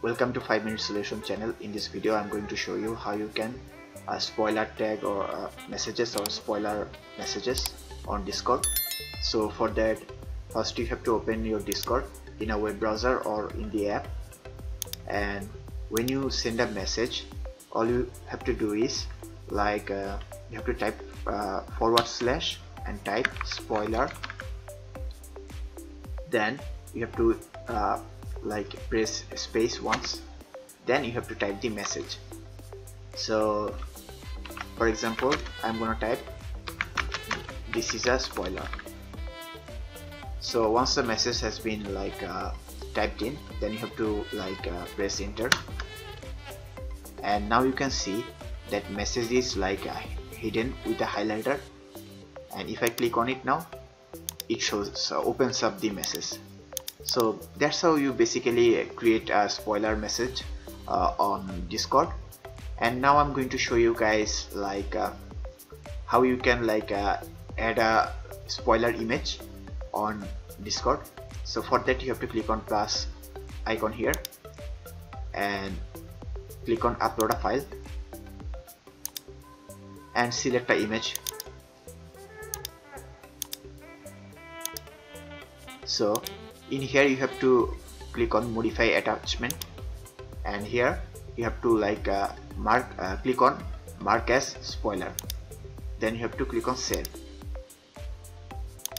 Welcome to 5 Minute Solution channel. In this video I'm going to show you how you can spoiler tag or messages or spoiler messages on Discord. So for that, first you have to open your Discord in a web browser or in the app, and when you send a message, all you have to do is you have to type / and type spoiler. Then you have to press space once, then you have to type the message. So for example, I'm gonna type this is a spoiler. So once the message has been typed in, then you have to press enter, and now you can see that message is hidden with a highlighter, and if I click on it now, it shows opens up the message. So that's how you basically create a spoiler message on Discord. And now I'm going to show you guys how you can add a spoiler image on Discord. So for that, you have to click on plus icon here and click on upload a file and select an image. So in here you have to click on modify attachment, and here you have to click on mark as spoiler, then you have to click on save,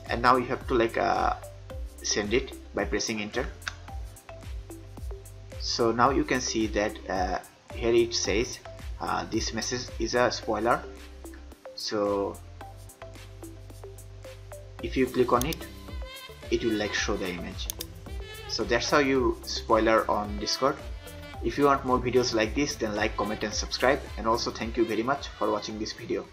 and now you have to send it by pressing enter. So now you can see that here it says this message is a spoiler. So if you click on it, it will show the image. So that's how you spoiler on Discord. If you want more videos like this, then like, comment and subscribe, and also thank you very much for watching this video.